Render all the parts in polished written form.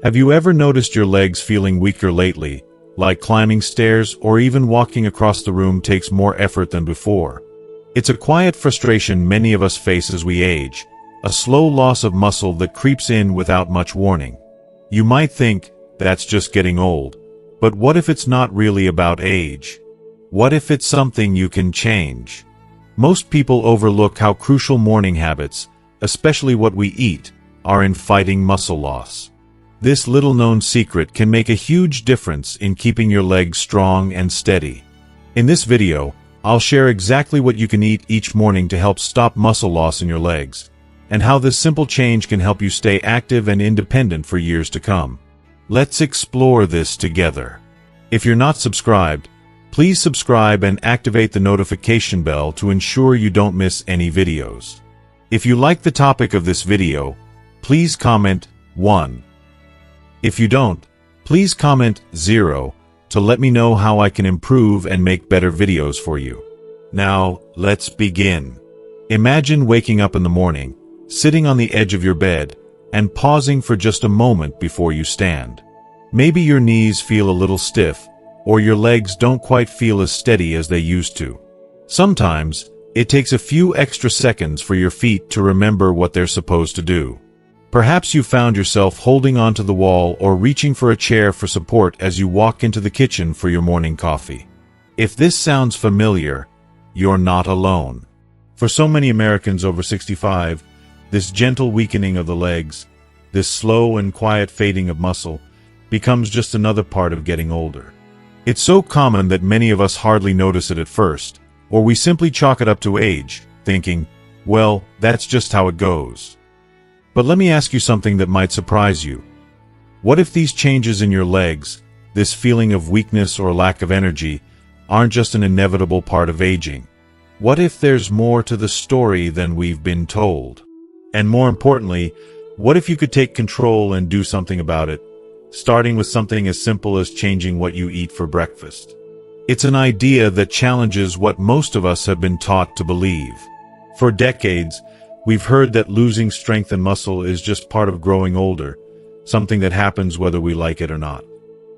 Have you ever noticed your legs feeling weaker lately, like climbing stairs or even walking across the room takes more effort than before? It's a quiet frustration many of us face as we age, a slow loss of muscle that creeps in without much warning. You might think, that's just getting old. But what if it's not really about age? What if it's something you can change? Most people overlook how crucial morning habits, especially what we eat, are in fighting muscle loss. This little-known secret can make a huge difference in keeping your legs strong and steady. In this video, I'll share exactly what you can eat each morning to help stop muscle loss in your legs, and how this simple change can help you stay active and independent for years to come. Let's explore this together. If you're not subscribed, please subscribe and activate the notification bell to ensure you don't miss any videos. If you like the topic of this video, please comment 1. If you don't, please comment 0 to let me know how I can improve and make better videos for you. Now, let's begin. Imagine waking up in the morning, sitting on the edge of your bed, and pausing for just a moment before you stand. Maybe your knees feel a little stiff, or your legs don't quite feel as steady as they used to. Sometimes, it takes a few extra seconds for your feet to remember what they're supposed to do. Perhaps you found yourself holding onto the wall or reaching for a chair for support as you walk into the kitchen for your morning coffee. If this sounds familiar, you're not alone. For so many Americans over 65, this gentle weakening of the legs, this slow and quiet fading of muscle, becomes just another part of getting older. It's so common that many of us hardly notice it at first, or we simply chalk it up to age, thinking, well, that's just how it goes. But let me ask you something that might surprise you. What if these changes in your legs, this feeling of weakness or lack of energy, aren't just an inevitable part of aging? What if there's more to the story than we've been told? And more importantly, what if you could take control and do something about it, starting with something as simple as changing what you eat for breakfast? It's an idea that challenges what most of us have been taught to believe. For decades, we've heard that losing strength and muscle is just part of growing older, something that happens whether we like it or not.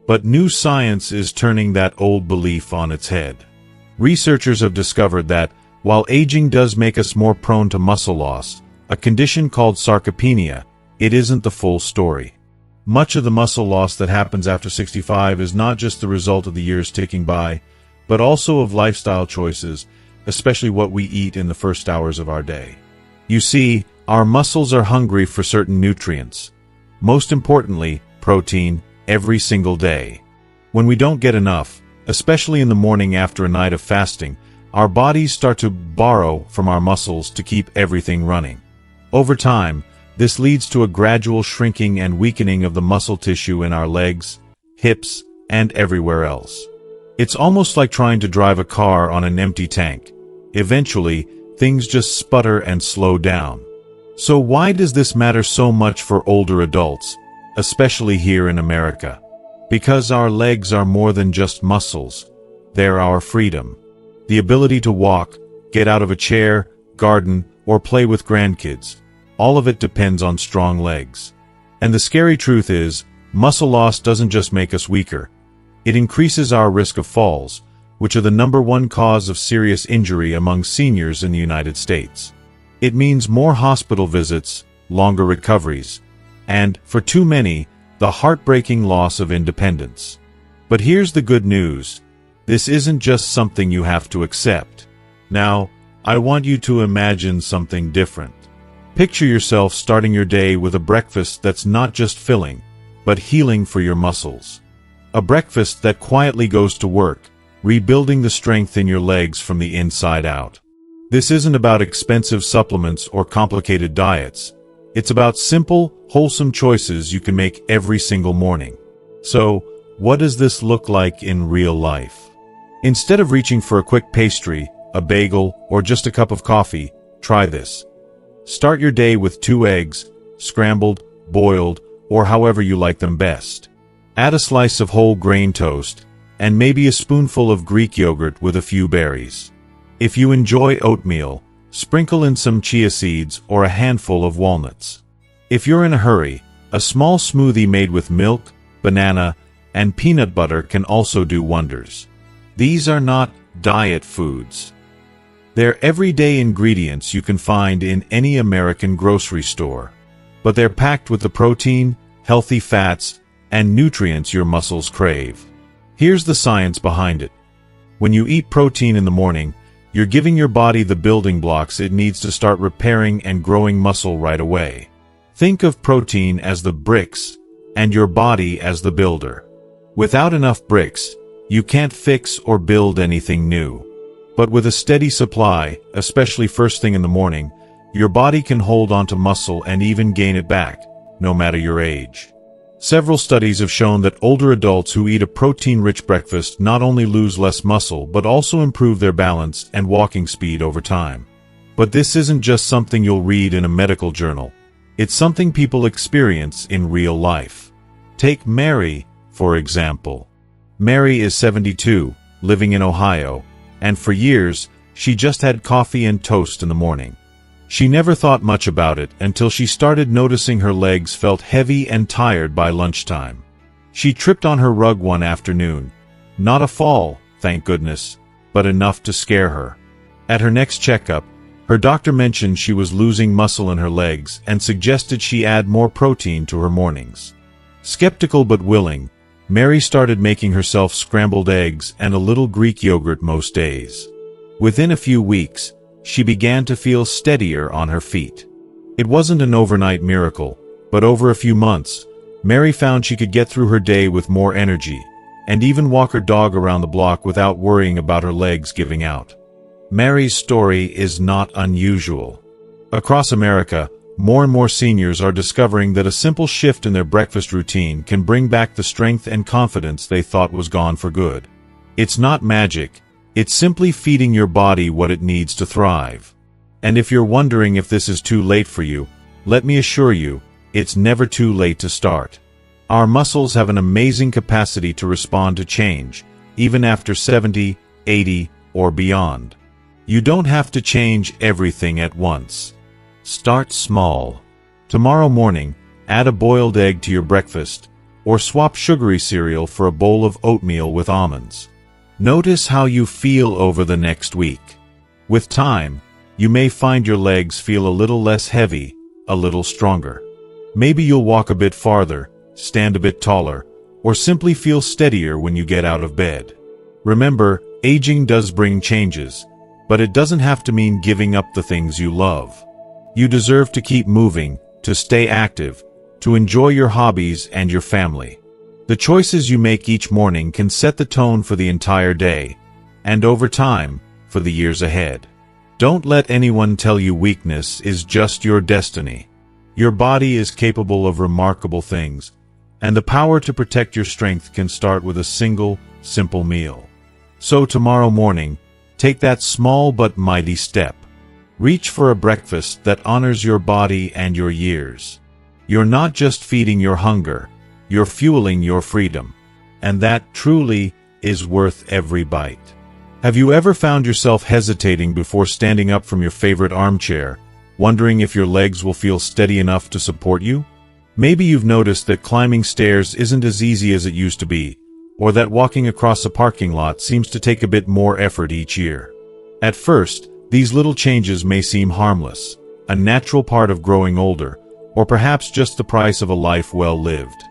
But new science is turning that old belief on its head. Researchers have discovered that, while aging does make us more prone to muscle loss, a condition called sarcopenia, it isn't the full story. Much of the muscle loss that happens after 65 is not just the result of the years ticking by, but also of lifestyle choices, especially what we eat in the first hours of our day. You see, our muscles are hungry for certain nutrients. Most importantly, protein, every single day. When we don't get enough, especially in the morning after a night of fasting, our bodies start to borrow from our muscles to keep everything running. Over time, this leads to a gradual shrinking and weakening of the muscle tissue in our legs, hips, and everywhere else. It's almost like trying to drive a car on an empty tank. Eventually, things just sputter and slow down. So why does this matter so much for older adults, especially here in America? Because our legs are more than just muscles. They're our freedom. The ability to walk, get out of a chair, garden, or play with grandkids. All of it depends on strong legs. And the scary truth is, muscle loss doesn't just make us weaker. It increases our risk of falls, which are the #1 cause of serious injury among seniors in the United States. It means more hospital visits, longer recoveries, and, for too many, the heartbreaking loss of independence. But here's the good news. This isn't just something you have to accept. Now, I want you to imagine something different. Picture yourself starting your day with a breakfast that's not just filling, but healing for your muscles. A breakfast that quietly goes to work, rebuilding the strength in your legs from the inside out. This isn't about expensive supplements or complicated diets. It's about simple, wholesome choices you can make every single morning. So, what does this look like in real life? Instead of reaching for a quick pastry, a bagel, or just a cup of coffee, try this. Start your day with 2 eggs, scrambled, boiled, or however you like them best. Add a slice of whole grain toast, and maybe a spoonful of Greek yogurt with a few berries. If you enjoy oatmeal, sprinkle in some chia seeds or a handful of walnuts. If you're in a hurry, A small smoothie made with milk, banana, and peanut butter can also do wonders. These are not diet foods. They're everyday ingredients you can find in any American grocery store. But they're packed with the protein, healthy fats, and nutrients your muscles crave. Here's the science behind it. When you eat protein in the morning, you're giving your body the building blocks it needs to start repairing and growing muscle right away. Think of protein as the bricks, and your body as the builder. Without enough bricks, you can't fix or build anything new. But with a steady supply, especially first thing in the morning, your body can hold onto muscle and even gain it back, no matter your age. Several studies have shown that older adults who eat a protein-rich breakfast not only lose less muscle but also improve their balance and walking speed over time. But this isn't just something you'll read in a medical journal. It's something people experience in real life. Take Mary, for example. Mary is 72, living in Ohio, and for years, she just had coffee and toast in the morning. She never thought much about it until she started noticing her legs felt heavy and tired by lunchtime. She tripped on her rug one afternoon. Not a fall, thank goodness, but enough to scare her. At her next checkup, her doctor mentioned she was losing muscle in her legs and suggested she add more protein to her mornings. Skeptical but willing, Mary started making herself scrambled eggs and a little Greek yogurt most days. Within a few weeks, she began to feel steadier on her feet. It wasn't an overnight miracle, but over a few months, Mary found she could get through her day with more energy, and even walk her dog around the block without worrying about her legs giving out. Mary's story is not unusual. Across America, more and more seniors are discovering that a simple shift in their breakfast routine can bring back the strength and confidence they thought was gone for good. It's not magic. It's simply feeding your body what it needs to thrive. And if you're wondering if this is too late for you, let me assure you, it's never too late to start. Our muscles have an amazing capacity to respond to change, even after 70, 80, or beyond. You don't have to change everything at once. Start small. Tomorrow morning, add a boiled egg to your breakfast, or swap sugary cereal for a bowl of oatmeal with almonds. Notice how you feel over the next week. With time, you may find your legs feel a little less heavy, a little stronger. Maybe you'll walk a bit farther, stand a bit taller, or simply feel steadier when you get out of bed. Remember, aging does bring changes, but it doesn't have to mean giving up the things you love. You deserve to keep moving, to stay active, to enjoy your hobbies and your family. The choices you make each morning can set the tone for the entire day, and over time, for the years ahead. Don't let anyone tell you weakness is just your destiny. Your body is capable of remarkable things, and the power to protect your strength can start with a single, simple meal. So tomorrow morning, take that small but mighty step. Reach for a breakfast that honors your body and your years. You're not just feeding your hunger, you're fueling your freedom. And that truly is worth every bite. Have you ever found yourself hesitating before standing up from your favorite armchair, wondering if your legs will feel steady enough to support you? Maybe you've noticed that climbing stairs isn't as easy as it used to be, or that walking across a parking lot seems to take a bit more effort each year. At first, these little changes may seem harmless, a natural part of growing older, or perhaps just the price of a life well lived.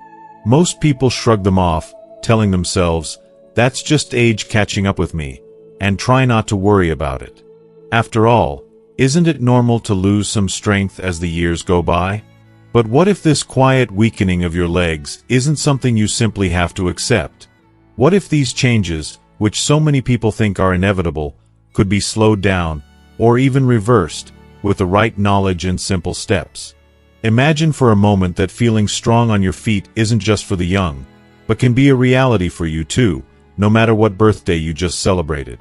Most people shrug them off, telling themselves, "That's just age catching up with me," and try not to worry about it. After all, isn't it normal to lose some strength as the years go by? But what if this quiet weakening of your legs isn't something you simply have to accept? What if these changes, which so many people think are inevitable, could be slowed down, or even reversed, with the right knowledge and simple steps? Imagine for a moment that feeling strong on your feet isn't just for the young, but can be a reality for you too, no matter what birthday you just celebrated.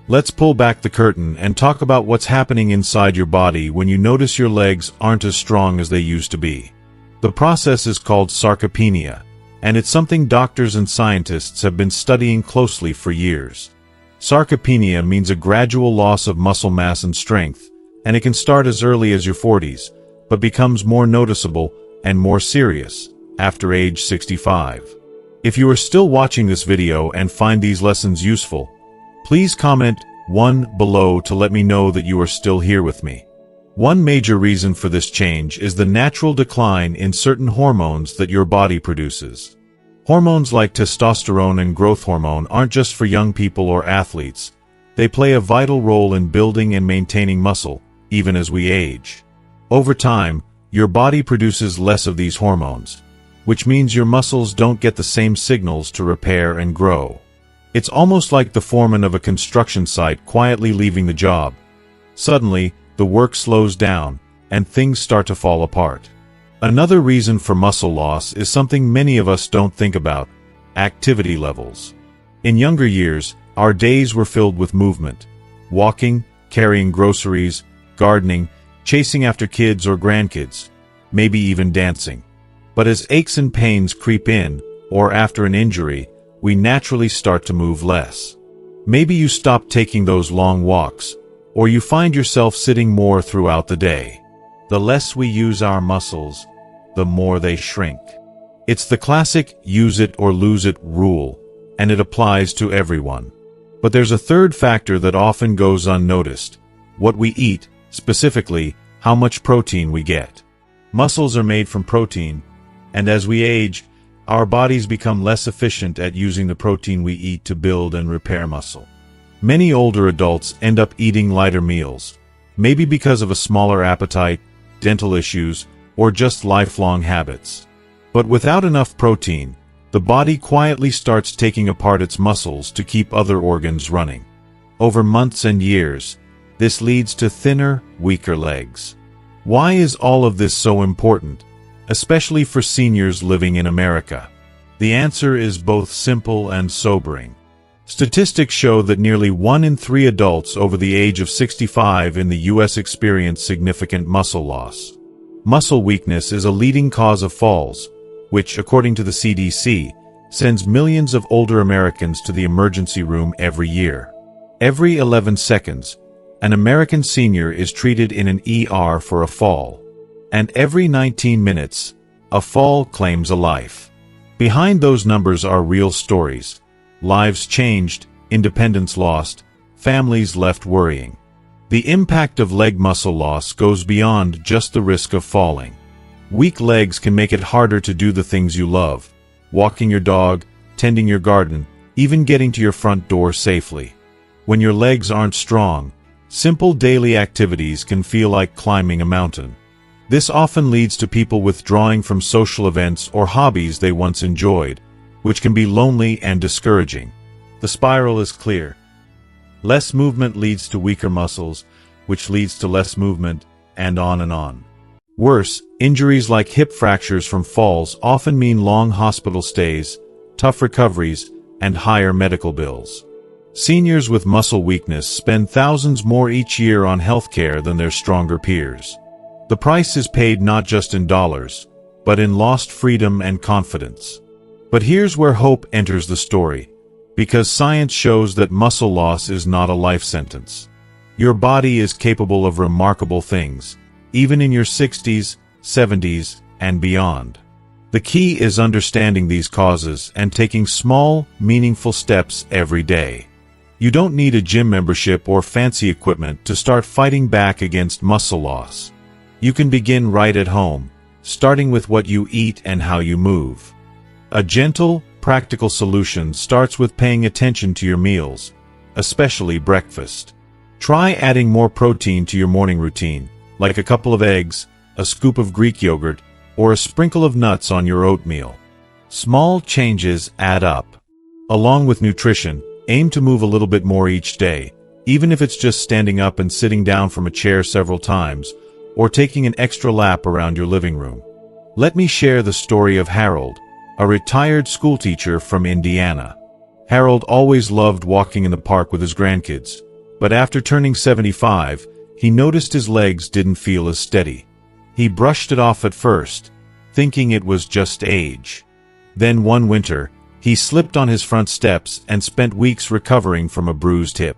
Let's pull back the curtain and talk about what's happening inside your body when you notice your legs aren't as strong as they used to be. The process is called sarcopenia, and it's something doctors and scientists have been studying closely for years. Sarcopenia means a gradual loss of muscle mass and strength, and it can start as early as your 40s, but becomes more noticeable and more serious, after age 65. If you are still watching this video and find these lessons useful, please comment 1 below to let me know that you are still here with me. One major reason for this change is the natural decline in certain hormones that your body produces. Hormones like testosterone and growth hormone aren't just for young people or athletes. They play a vital role in building and maintaining muscle, even as we age. Over time, your body produces less of these hormones, which means your muscles don't get the same signals to repair and grow. It's almost like the foreman of a construction site quietly leaving the job. Suddenly, the work slows down, and things start to fall apart. Another reason for muscle loss is something many of us don't think about: activity levels. In younger years, our days were filled with movement. Walking, carrying groceries, gardening, chasing after kids or grandkids, maybe even dancing. But as aches and pains creep in, or after an injury, we naturally start to move less. Maybe you stop taking those long walks, or you find yourself sitting more throughout the day. The less we use our muscles, the more they shrink. It's the classic use it or lose it rule, and it applies to everyone. But there's a third factor that often goes unnoticed: what we eat, specifically, how much protein we get. Muscles are made from protein, and as we age, our bodies become less efficient at using the protein we eat to build and repair muscle. Many older adults end up eating lighter meals, maybe because of a smaller appetite, dental issues, or just lifelong habits. But without enough protein, the body quietly starts taking apart its muscles to keep other organs running. Over months and years, this leads to thinner, weaker legs. Why is all of this so important, especially for seniors living in America? The answer is both simple and sobering. Statistics show that nearly 1 in 3 adults over the age of 65 in the U.S. experience significant muscle loss. Muscle weakness is a leading cause of falls, which, according to the CDC, sends millions of older Americans to the emergency room every year. Every 11 seconds, an American senior is treated in an ER for a fall. And every 19 minutes, a fall claims a life. Behind those numbers are real stories: lives changed, independence lost, families left worrying. The impact of leg muscle loss goes beyond just the risk of falling. Weak legs can make it harder to do the things you love: walking your dog, tending your garden, even getting to your front door safely. When your legs aren't strong, simple daily activities can feel like climbing a mountain. This often leads to people withdrawing from social events or hobbies they once enjoyed, which can be lonely and discouraging. The spiral is clear. Less movement leads to weaker muscles, which leads to less movement, and on and on. Worse, injuries like hip fractures from falls often mean long hospital stays, tough recoveries, and higher medical bills. Seniors with muscle weakness spend thousands more each year on healthcare than their stronger peers. The price is paid not just in dollars, but in lost freedom and confidence. But here's where hope enters the story, because science shows that muscle loss is not a life sentence. Your body is capable of remarkable things, even in your 60s, 70s, and beyond. The key is understanding these causes and taking small, meaningful steps every day. You don't need a gym membership or fancy equipment to start fighting back against muscle loss. You can begin right at home, starting with what you eat and how you move. A gentle, practical solution starts with paying attention to your meals, especially breakfast. Try adding more protein to your morning routine, like a couple of eggs, a scoop of Greek yogurt, or a sprinkle of nuts on your oatmeal. Small changes add up. Along with nutrition, aim to move a little bit more each day, even if it's just standing up and sitting down from a chair several times, or taking an extra lap around your living room. Let me share the story of Harold, a retired schoolteacher from Indiana. Harold always loved walking in the park with his grandkids, but after turning 75, he noticed his legs didn't feel as steady. He brushed it off at first, thinking it was just age. Then one winter, he slipped on his front steps and spent weeks recovering from a bruised hip.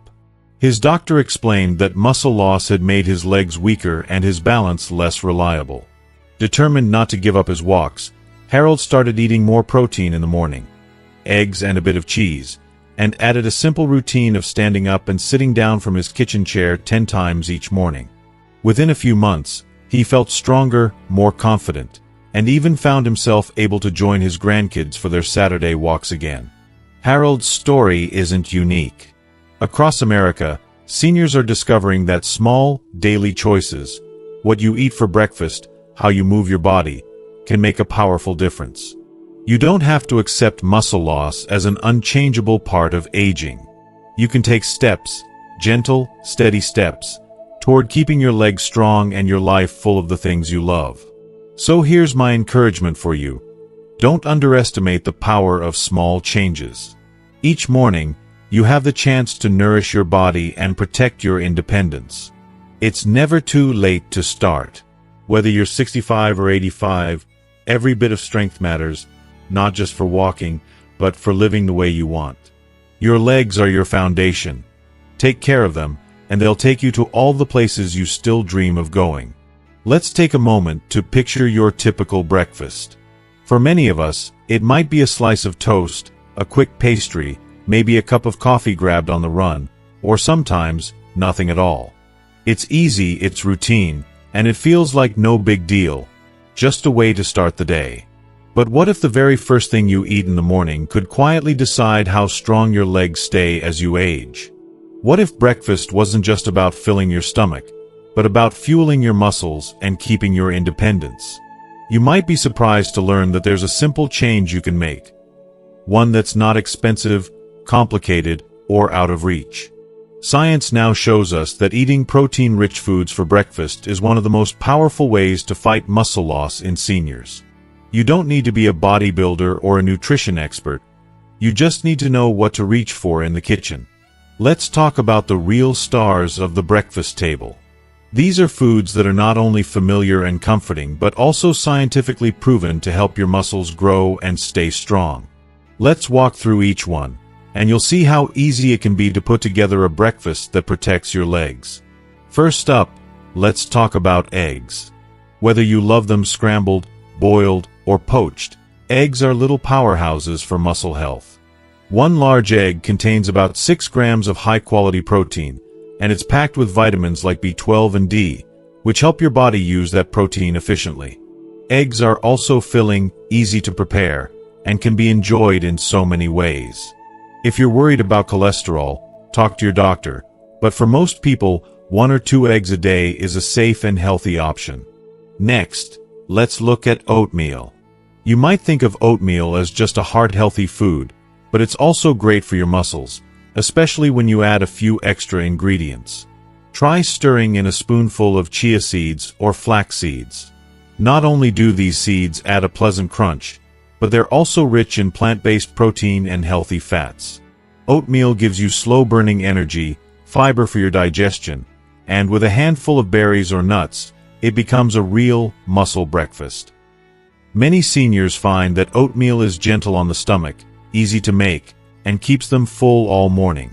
His doctor explained that muscle loss had made his legs weaker and his balance less reliable. Determined not to give up his walks, Harold started eating more protein in the morning, eggs and a bit of cheese, and added a simple routine of standing up and sitting down from his kitchen chair 10 times each morning. Within a few months, he felt stronger, more confident, and even found himself able to join his grandkids for their Saturday walks again. Harold's story isn't unique. Across America, seniors are discovering that small, daily choices, what you eat for breakfast, how you move your body, can make a powerful difference. You don't have to accept muscle loss as an unchangeable part of aging. You can take steps, gentle, steady steps, toward keeping your legs strong and your life full of the things you love. So here's my encouragement for you. Don't underestimate the power of small changes. Each morning, you have the chance to nourish your body and protect your independence. It's never too late to start. Whether you're 65 or 85, every bit of strength matters, not just for walking, but for living the way you want. Your legs are your foundation. Take care of them, and they'll take you to all the places you still dream of going. Let's take a moment to picture your typical breakfast. For many of us, it might be a slice of toast, a quick pastry, maybe a cup of coffee grabbed on the run, or sometimes nothing at all. It's easy, it's routine, and it feels like no big deal, just a way to start the day. But what if the very first thing you eat in the morning could quietly decide how strong your legs stay as you age? What if breakfast wasn't just about filling your stomach, but about fueling your muscles and keeping your independence? You might be surprised to learn that there's a simple change you can make. One that's not expensive, complicated, or out of reach. Science now shows us that eating protein-rich foods for breakfast is one of the most powerful ways to fight muscle loss in seniors. You don't need to be a bodybuilder or a nutrition expert. You just need to know what to reach for in the kitchen. Let's talk about the real stars of the breakfast table. These are foods that are not only familiar and comforting but also scientifically proven to help your muscles grow and stay strong. Let's walk through each one, and you'll see how easy it can be to put together a breakfast that protects your legs. First up, let's talk about eggs. Whether you love them scrambled, boiled, or poached, eggs are little powerhouses for muscle health. One large egg contains about 6 grams of high-quality protein, and it's packed with vitamins like B12 and D, which help your body use that protein efficiently. Eggs are also filling, easy to prepare, and can be enjoyed in so many ways. If you're worried about cholesterol, talk to your doctor, but for most people, 1 or 2 eggs a day is a safe and healthy option. Next, let's look at oatmeal. You might think of oatmeal as just a heart-healthy food, but it's also great for your muscles, especially when you add a few extra ingredients. Try stirring in a spoonful of chia seeds or flax seeds. Not only do these seeds add a pleasant crunch, but they're also rich in plant-based protein and healthy fats. Oatmeal gives you slow-burning energy, fiber for your digestion, and with a handful of berries or nuts, it becomes a real muscle breakfast. Many seniors find that oatmeal is gentle on the stomach, easy to make, and keeps them full all morning.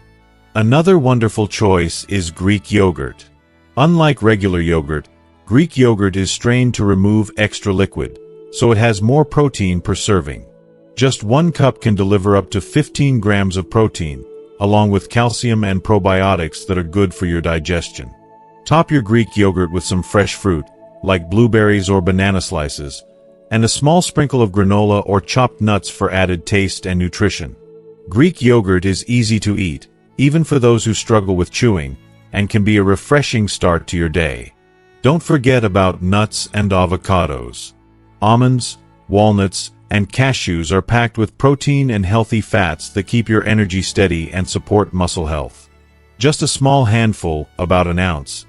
Another wonderful choice is Greek yogurt. Unlike regular yogurt, Greek yogurt is strained to remove extra liquid, so it has more protein per serving. Just 1 cup can deliver up to 15 grams of protein, along with calcium and probiotics that are good for your digestion. Top your Greek yogurt with some fresh fruit, like blueberries or banana slices, and a small sprinkle of granola or chopped nuts for added taste and nutrition. Greek yogurt is easy to eat, even for those who struggle with chewing, and can be a refreshing start to your day. Don't forget about nuts and avocados. Almonds, walnuts, and cashews are packed with protein and healthy fats that keep your energy steady and support muscle health. Just a small handful, about an ounce,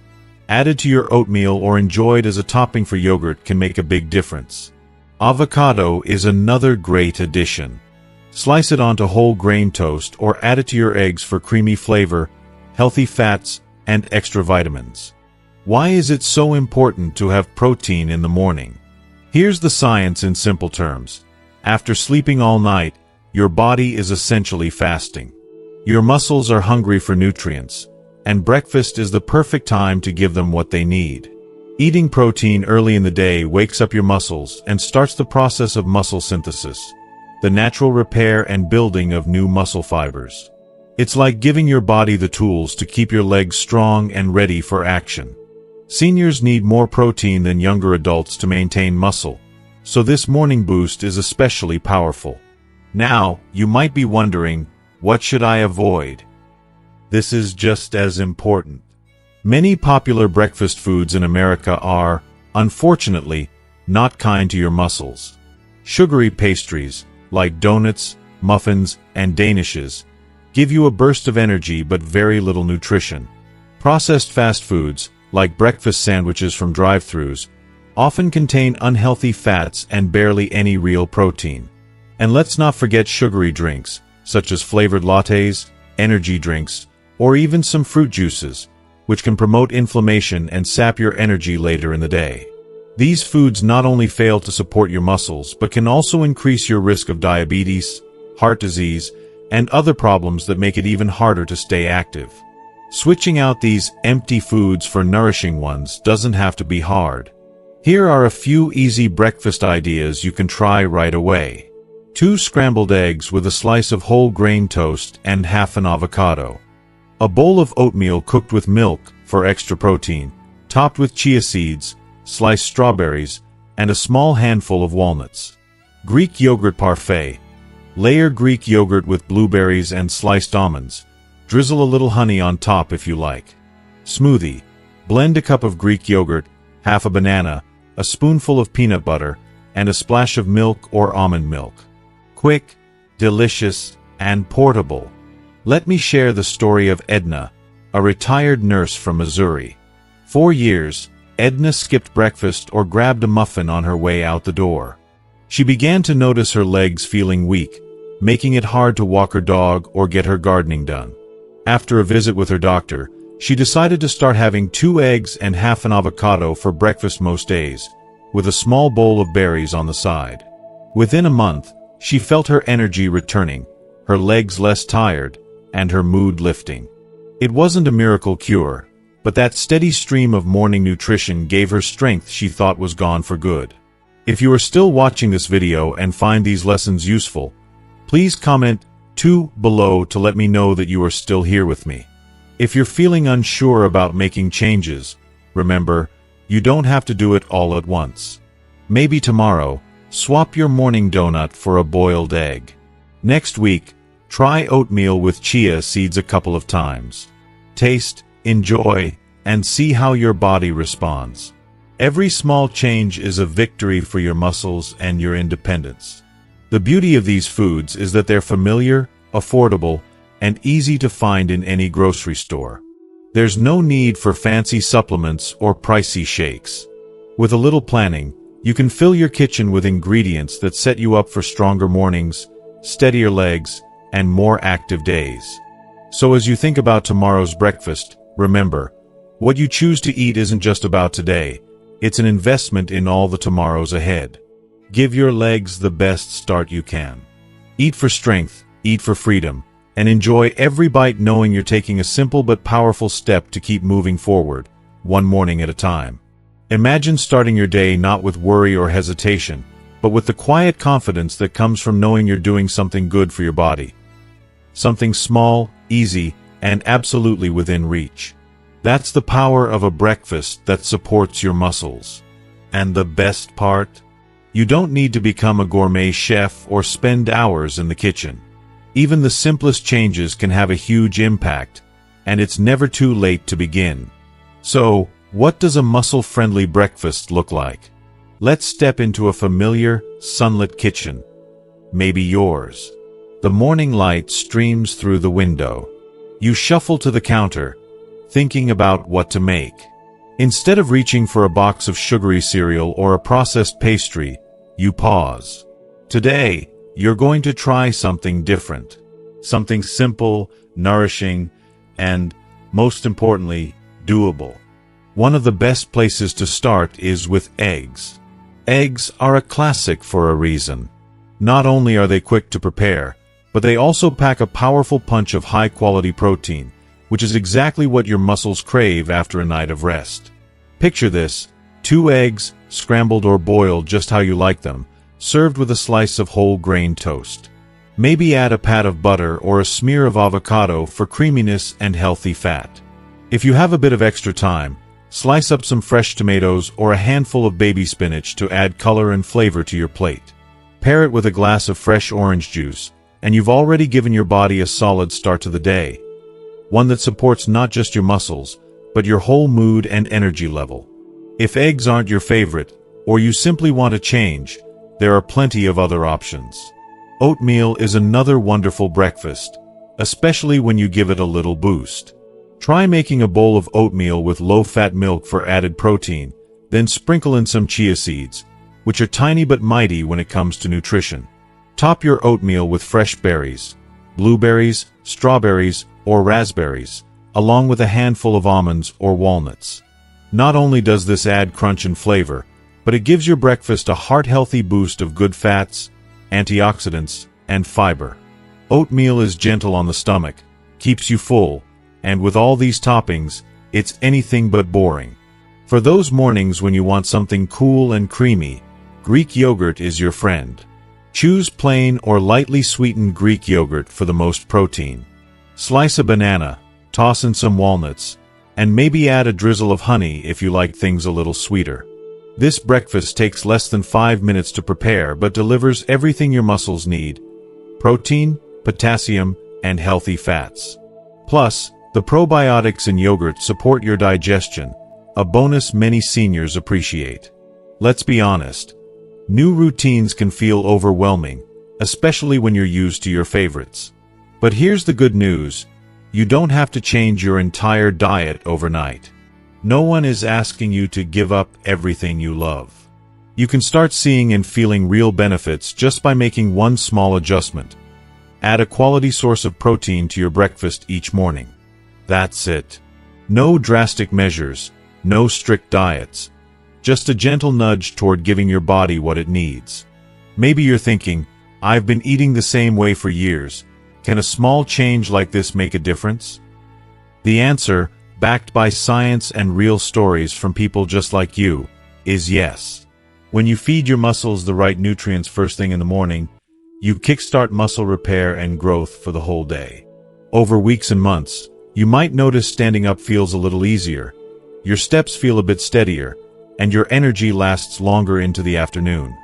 added to your oatmeal or enjoyed as a topping for yogurt can make a big difference. Avocado is another great addition. Slice it onto whole grain toast or add it to your eggs for creamy flavor, healthy fats, and extra vitamins. Why is it so important to have protein in the morning? Here's the science in simple terms. After sleeping all night, your body is essentially fasting. Your muscles are hungry for nutrients, and breakfast is the perfect time to give them what they need. Eating protein early in the day wakes up your muscles and starts the process of muscle synthesis, the natural repair and building of new muscle fibers. It's like giving your body the tools to keep your legs strong and ready for action. Seniors need more protein than younger adults to maintain muscle, so this morning boost is especially powerful. Now, you might be wondering, what should I avoid? This is just as important. Many popular breakfast foods in America are, unfortunately, not kind to your muscles. Sugary pastries, like donuts, muffins, and danishes, give you a burst of energy but very little nutrition. Processed fast foods, like breakfast sandwiches from drive-thrus, often contain unhealthy fats and barely any real protein. And let's not forget sugary drinks, such as flavored lattes, energy drinks, or even some fruit juices, which can promote inflammation and sap your energy later in the day. These foods not only fail to support your muscles, but can also increase your risk of diabetes, heart disease, and other problems that make it even harder to stay active. Switching out these empty foods for nourishing ones doesn't have to be hard. Here are a few easy breakfast ideas you can try right away. 2 scrambled eggs with a slice of whole grain toast and half an avocado. A bowl of oatmeal cooked with milk for extra protein, topped with chia seeds, sliced strawberries, and a small handful of walnuts. Greek yogurt parfait. Layer Greek yogurt with blueberries and sliced almonds. Drizzle a little honey on top if you like. Smoothie. Blend a cup of Greek yogurt, half a banana, a spoonful of peanut butter, and a splash of milk or almond milk. Quick, delicious, and portable. Let me share the story of Edna, a retired nurse from Missouri. 4 years, Edna skipped breakfast or grabbed a muffin on her way out the door. She began to notice her legs feeling weak, making it hard to walk her dog or get her gardening done. After a visit with her doctor, she decided to start having 2 eggs and half an avocado for breakfast most days, with a small bowl of berries on the side. Within a month, she felt her energy returning, her legs less tired, and her mood lifting. It wasn't a miracle cure, but that steady stream of morning nutrition gave her strength she thought was gone for good. If you are still watching this video and find these lessons useful, please comment 2 below to let me know that you are still here with me. If you're feeling unsure about making changes, remember, you don't have to do it all at once. Maybe tomorrow, swap your morning donut for a boiled egg. Next week, try oatmeal with chia seeds a couple of times. Taste, enjoy, and see how your body responds. Every small change is a victory for your muscles and your independence. The beauty of these foods is that they're familiar, affordable, and easy to find in any grocery store. There's no need for fancy supplements or pricey shakes. With a little planning, you can fill your kitchen with ingredients that set you up for stronger mornings, steadier legs, and more active days. So as you think about tomorrow's breakfast, remember, what you choose to eat isn't just about today. It's an investment in all the tomorrows ahead. Give your legs the best start you can. Eat for strength, eat for freedom, and enjoy every bite knowing you're taking a simple but powerful step to keep moving forward, one morning at a time. Imagine starting your day not with worry or hesitation, but with the quiet confidence that comes from knowing you're doing something good for your body. Something small, easy, and absolutely within reach. That's the power of a breakfast that supports your muscles. And the best part? You don't need to become a gourmet chef or spend hours in the kitchen. Even the simplest changes can have a huge impact, and it's never too late to begin. So, what does a muscle-friendly breakfast look like? Let's step into a familiar, sunlit kitchen. Maybe yours. The morning light streams through the window. You shuffle to the counter, thinking about what to make. Instead of reaching for a box of sugary cereal or a processed pastry, you pause. Today, you're going to try something different. Something simple, nourishing, and, most importantly, doable. One of the best places to start is with eggs. Eggs are a classic for a reason. Not only are they quick to prepare, but they also pack a powerful punch of high-quality protein, which is exactly what your muscles crave after a night of rest. Picture this, 2 eggs, scrambled or boiled just how you like them, served with a slice of whole grain toast. Maybe add a pat of butter or a smear of avocado for creaminess and healthy fat. If you have a bit of extra time, slice up some fresh tomatoes or a handful of baby spinach to add color and flavor to your plate. Pair it with a glass of fresh orange juice, and you've already given your body a solid start to the day. One that supports not just your muscles, but your whole mood and energy level. If eggs aren't your favorite, or you simply want a change, there are plenty of other options. Oatmeal is another wonderful breakfast, especially when you give it a little boost. Try making a bowl of oatmeal with low-fat milk for added protein, then sprinkle in some chia seeds, which are tiny but mighty when it comes to nutrition. Top your oatmeal with fresh berries, blueberries, strawberries, or raspberries, along with a handful of almonds or walnuts. Not only does this add crunch and flavor, but it gives your breakfast a heart-healthy boost of good fats, antioxidants, and fiber. Oatmeal is gentle on the stomach, keeps you full, and with all these toppings, it's anything but boring. For those mornings when you want something cool and creamy, Greek yogurt is your friend. Choose plain or lightly sweetened Greek yogurt for the most protein. Slice a banana, toss in some walnuts, and maybe add a drizzle of honey if you like things a little sweeter. This breakfast takes less than 5 minutes to prepare but delivers everything your muscles need: protein, potassium, and healthy fats. Plus, the probiotics in yogurt support your digestion, a bonus many seniors appreciate. Let's be honest, new routines can feel overwhelming, especially when you're used to your favorites. But here's the good news: you don't have to change your entire diet overnight. No one is asking you to give up everything you love. You can start seeing and feeling real benefits just by making one small adjustment. Add a quality source of protein to your breakfast each morning. That's it. No drastic measures, no strict diets. Just a gentle nudge toward giving your body what it needs. Maybe you're thinking, I've been eating the same way for years. Can a small change like this make a difference? The answer, backed by science and real stories from people just like you, is yes. When you feed your muscles the right nutrients first thing in the morning, you kickstart muscle repair and growth for the whole day. Over weeks and months, you might notice standing up feels a little easier, your steps feel a bit steadier, and your energy lasts longer into the afternoon.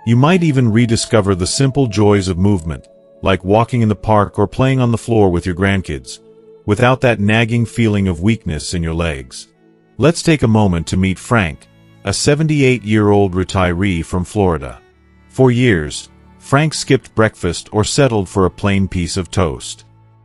You might even rediscover the simple joys of movement, like walking in the park or playing on the floor with your grandkids, without that nagging feeling of weakness in your legs. Let's take a moment to meet Frank, a 78-year-old retiree from Florida. For years, Frank skipped breakfast or settled for a plain piece of toast.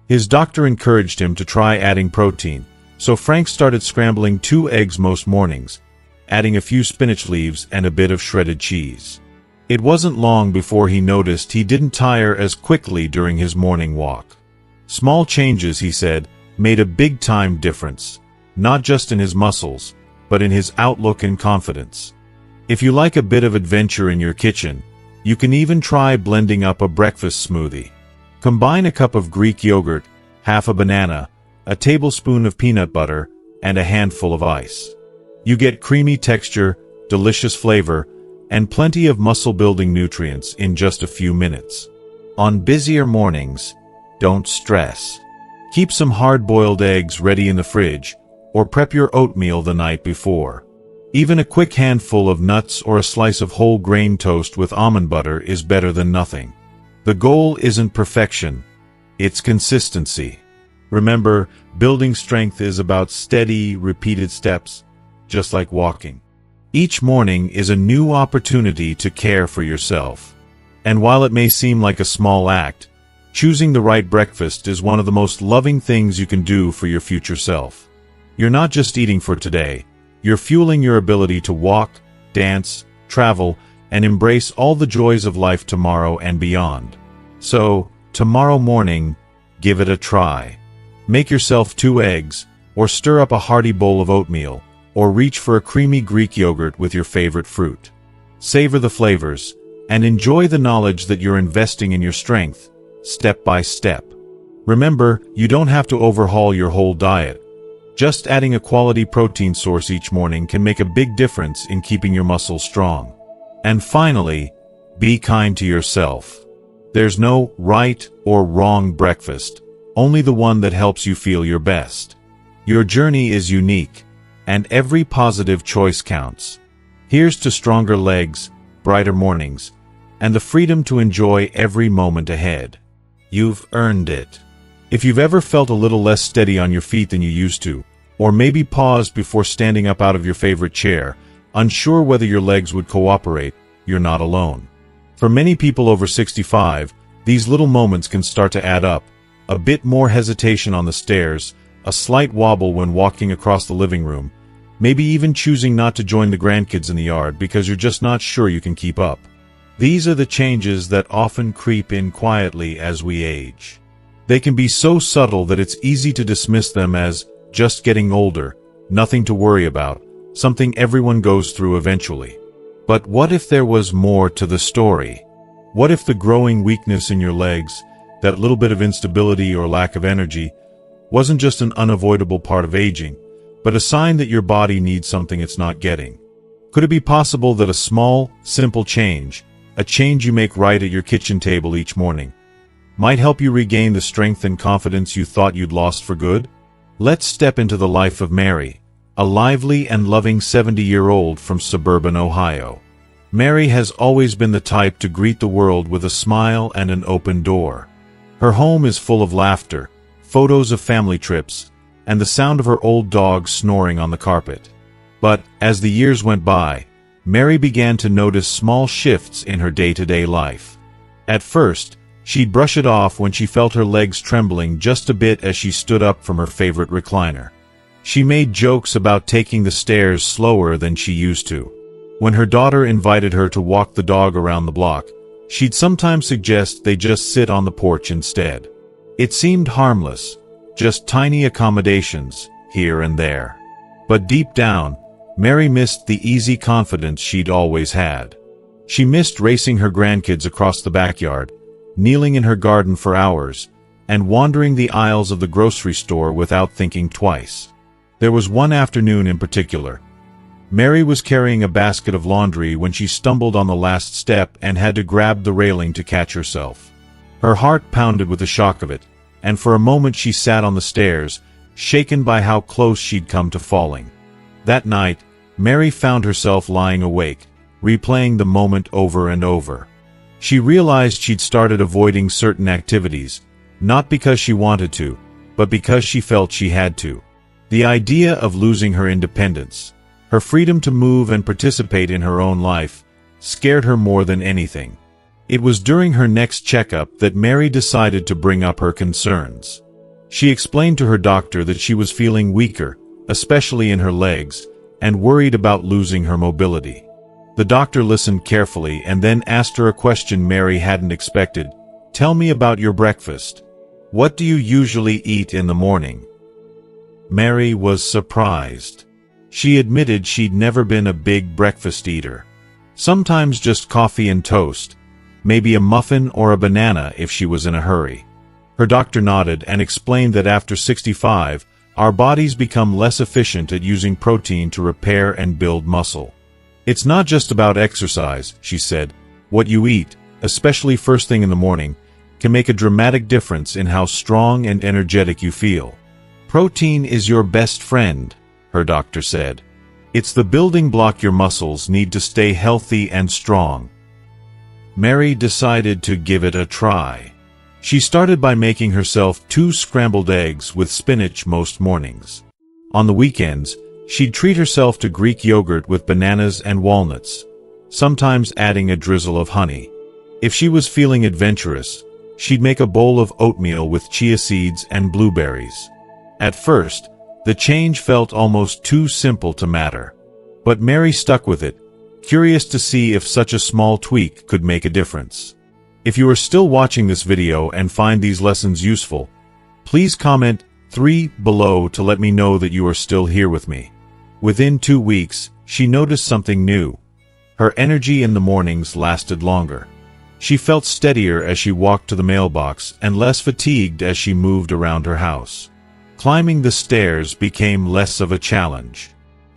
His doctor encouraged him to try adding protein, so Frank started scrambling 2 eggs most mornings, adding a few spinach leaves and a bit of shredded cheese. It wasn't long before he noticed he didn't tire as quickly during his morning walk. Small changes, he said, made a big-time difference, not just in his muscles, but in his outlook and confidence. If you like a bit of adventure in your kitchen, you can even try blending up a breakfast smoothie. Combine a cup of Greek yogurt, half a banana, a tablespoon of peanut butter, and a handful of ice. You get creamy texture, delicious flavor, and plenty of muscle-building nutrients in just a few minutes. On busier mornings, don't stress. Keep some hard-boiled eggs ready in the fridge, or prep your oatmeal the night before. Even a quick handful of nuts or a slice of whole grain toast with almond butter is better than nothing. The goal isn't perfection, it's consistency. Remember, building strength is about steady, repeated steps, just like walking. Each morning is a new opportunity to care for yourself. And while it may seem like a small act, choosing the right breakfast is one of the most loving things you can do for your future self. You're not just eating for today, you're fueling your ability to walk, dance, travel, and embrace all the joys of life tomorrow and beyond. So, tomorrow morning, give it a try. Make yourself 2 eggs, or stir up a hearty bowl of oatmeal, or reach for a creamy Greek yogurt with your favorite fruit. Savor the flavors, and enjoy the knowledge that you're investing in your strength, step by step. Remember, you don't have to overhaul your whole diet. Just adding a quality protein source each morning can make a big difference in keeping your muscles strong. And finally, be kind to yourself. There's no right or wrong breakfast, only the one that helps you feel your best. Your journey is unique, and every positive choice counts. Here's to stronger legs, brighter mornings, and the freedom to enjoy every moment ahead. You've earned it. If you've ever felt a little less steady on your feet than you used to, or maybe paused before standing up out of your favorite chair, unsure whether your legs would cooperate, you're not alone. For many people over 65, these little moments can start to add up. A bit more hesitation on the stairs, a slight wobble when walking across the living room, maybe even choosing not to join the grandkids in the yard because you're just not sure you can keep up. These are the changes that often creep in quietly as we age. They can be so subtle that it's easy to dismiss them as just getting older, nothing to worry about, something everyone goes through eventually. But what if there was more to the story? What if the growing weakness in your legs, that little bit of instability or lack of energy, wasn't just an unavoidable part of aging, but a sign that your body needs something it's not getting? Could it be possible that a small, simple change, a change you make right at your kitchen table each morning, might help you regain the strength and confidence you thought you'd lost for good? Let's step into the life of Mary, a lively and loving 70-year-old from suburban Ohio. Mary has always been the type to greet the world with a smile and an open door. Her home is full of laughter, photos of family trips, and the sound of her old dog snoring on the carpet. But, as the years went by, Mary began to notice small shifts in her day-to-day life. At first, she'd brush it off when she felt her legs trembling just a bit as she stood up from her favorite recliner. She made jokes about taking the stairs slower than she used to. When her daughter invited her to walk the dog around the block, she'd sometimes suggest they just sit on the porch instead. It seemed harmless, just tiny accommodations, here and there. But deep down, Mary missed the easy confidence she'd always had. She missed racing her grandkids across the backyard, kneeling in her garden for hours, and wandering the aisles of the grocery store without thinking twice. There was one afternoon in particular. Mary was carrying a basket of laundry when she stumbled on the last step and had to grab the railing to catch herself. Her heart pounded with the shock of it, and for a moment she sat on the stairs, shaken by how close she'd come to falling. That night, Mary found herself lying awake, replaying the moment over and over. She realized she'd started avoiding certain activities, not because she wanted to, but because she felt she had to. The idea of losing her independence, her freedom to move and participate in her own life, scared her more than anything. It was during her next checkup that Mary decided to bring up her concerns. She explained to her doctor that she was feeling weaker, especially in her legs, and worried about losing her mobility. The doctor listened carefully and then asked her a question Mary hadn't expected. "Tell me about your breakfast. What do you usually eat in the morning?" Mary was surprised. She admitted she'd never been a big breakfast eater. Sometimes just coffee and toast, maybe a muffin or a banana if she was in a hurry. Her doctor nodded and explained that after 65, our bodies become less efficient at using protein to repair and build muscle. "It's not just about exercise," she said. "What you eat, especially first thing in the morning, can make a dramatic difference in how strong and energetic you feel. Protein is your best friend," her doctor said. "It's the building block your muscles need to stay healthy and strong." Mary decided to give it a try. She started by making herself 2 scrambled eggs with spinach most mornings. On the weekends, she'd treat herself to Greek yogurt with bananas and walnuts, sometimes adding a drizzle of honey. If she was feeling adventurous, she'd make a bowl of oatmeal with chia seeds and blueberries. At first, the change felt almost too simple to matter. But Mary stuck with it, curious to see if such a small tweak could make a difference. If you are still watching this video and find these lessons useful, please comment 3 below to let me know that you are still here with me. Within 2 weeks, she noticed something new. Her energy in the mornings lasted longer. She felt steadier as she walked to the mailbox and less fatigued as she moved around her house. Climbing the stairs became less of a challenge.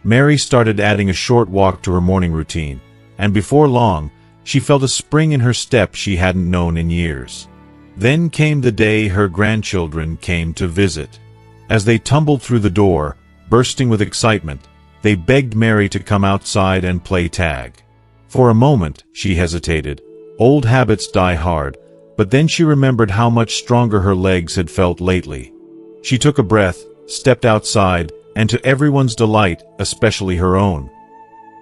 Mary started adding a short walk to her morning routine, and before long, she felt a spring in her step she hadn't known in years. Then came the day her grandchildren came to visit. As they tumbled through the door, bursting with excitement, they begged Mary to come outside and play tag. For a moment, she hesitated. Old habits die hard, but then she remembered how much stronger her legs had felt lately. She took a breath, stepped outside, and to everyone's delight, especially her own,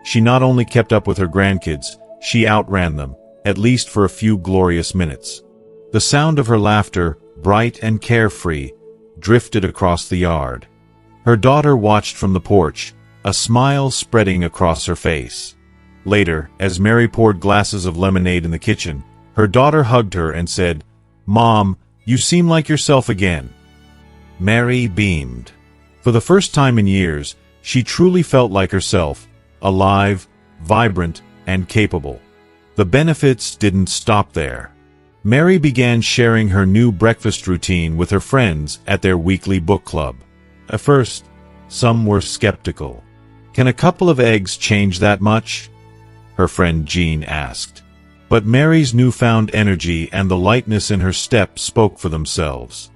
she not only kept up with her grandkids, she outran them, at least for a few glorious minutes. The sound of her laughter, bright and carefree, drifted across the yard. Her daughter watched from the porch, a smile spreading across her face. Later, as Mary poured glasses of lemonade in the kitchen, her daughter hugged her and said, "Mom, you seem like yourself again." Mary beamed. For the first time in years, she truly felt like herself, alive, vibrant, and capable. The benefits didn't stop there. Mary began sharing her new breakfast routine with her friends at their weekly book club. At first, some were skeptical. "Can a couple of eggs change that much?" her friend Jean asked. But Mary's newfound energy and the lightness in her step spoke for themselves.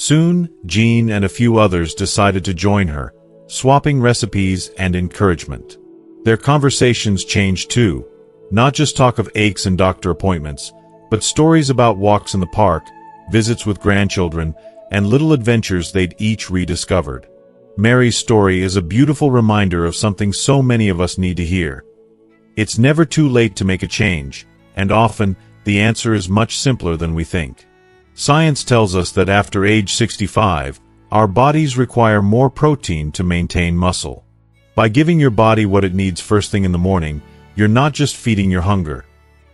Soon, Jean and a few others decided to join her, swapping recipes and encouragement. Their conversations changed too, not just talk of aches and doctor appointments, but stories about walks in the park, visits with grandchildren, and little adventures they'd each rediscovered. Mary's story is a beautiful reminder of something so many of us need to hear. It's never too late to make a change, and often, the answer is much simpler than we think. Science tells us that after age 65, our bodies require more protein to maintain muscle. By giving your body what it needs first thing in the morning, you're not just feeding your hunger.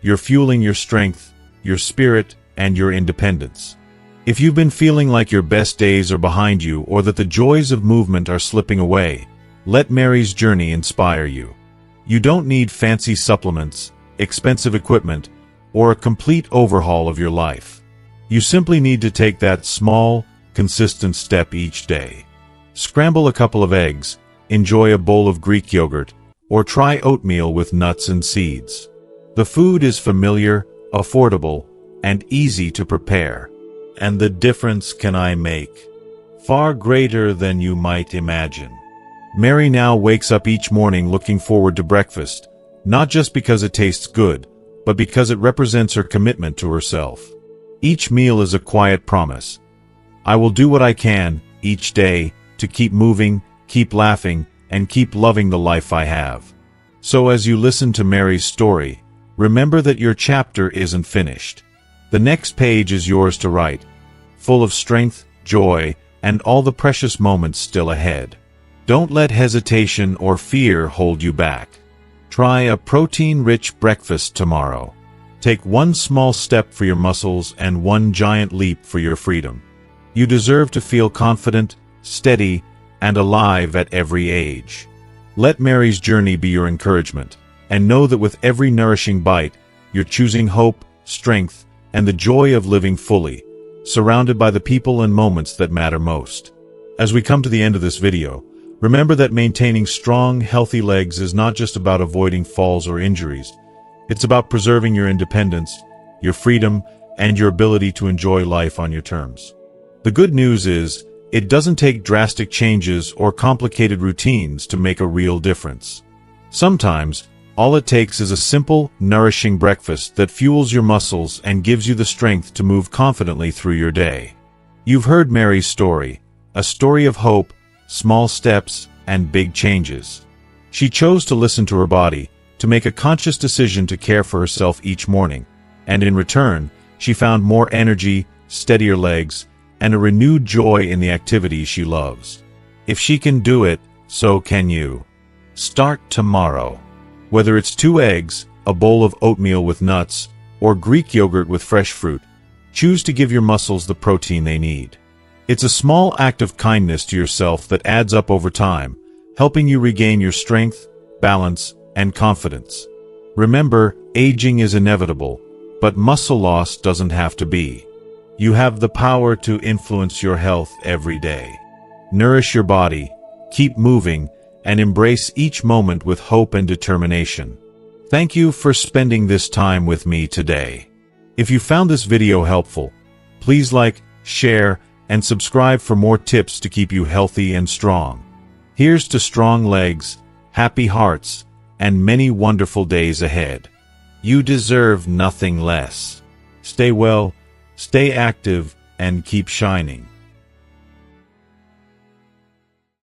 You're fueling your strength, your spirit, and your independence. If you've been feeling like your best days are behind you or that the joys of movement are slipping away, let Mary's journey inspire you. You don't need fancy supplements, expensive equipment, or a complete overhaul of your life. You simply need to take that small, consistent step each day. Scramble a couple of eggs, enjoy a bowl of Greek yogurt, or try oatmeal with nuts and seeds. The food is familiar, affordable, and easy to prepare. And the difference can I make? Far greater than you might imagine. Mary now wakes up each morning looking forward to breakfast, not just because it tastes good, but because it represents her commitment to herself. Each meal is a quiet promise. I will do what I can, each day, to keep moving, keep laughing, and keep loving the life I have. So as you listen to Mary's story, remember that your chapter isn't finished. The next page is yours to write, full of strength, joy, and all the precious moments still ahead. Don't let hesitation or fear hold you back. Try a protein-rich breakfast tomorrow. Take one small step for your muscles and one giant leap for your freedom. You deserve to feel confident, steady, and alive at every age. Let Mary's journey be your encouragement, and know that with every nourishing bite, you're choosing hope, strength, and the joy of living fully, surrounded by the people and moments that matter most. As we come to the end of this video, remember that maintaining strong, healthy legs is not just about avoiding falls or injuries. It's about preserving your independence, your freedom, and your ability to enjoy life on your terms. The good news is, it doesn't take drastic changes or complicated routines to make a real difference. Sometimes, all it takes is a simple, nourishing breakfast that fuels your muscles and gives you the strength to move confidently through your day. You've heard Mary's story, a story of hope, small steps, and big changes. She chose to listen to her body, to make a conscious decision to care for herself each morning, and in return, she found more energy, steadier legs, and a renewed joy in the activities she loves. If she can do it, so can you. Start tomorrow. Whether it's 2 eggs, a bowl of oatmeal with nuts, or Greek yogurt with fresh fruit, choose to give your muscles the protein they need. It's a small act of kindness to yourself that adds up over time, helping you regain your strength, balance, and confidence. Remember, aging is inevitable, but muscle loss doesn't have to be. You have the power to influence your health every day. Nourish your body, keep moving, and embrace each moment with hope and determination. Thank you for spending this time with me today. If you found this video helpful, please like, share, and subscribe for more tips to keep you healthy and strong. Here's to strong legs, happy hearts, and many wonderful days ahead. You deserve nothing less. Stay well, stay active, and keep shining.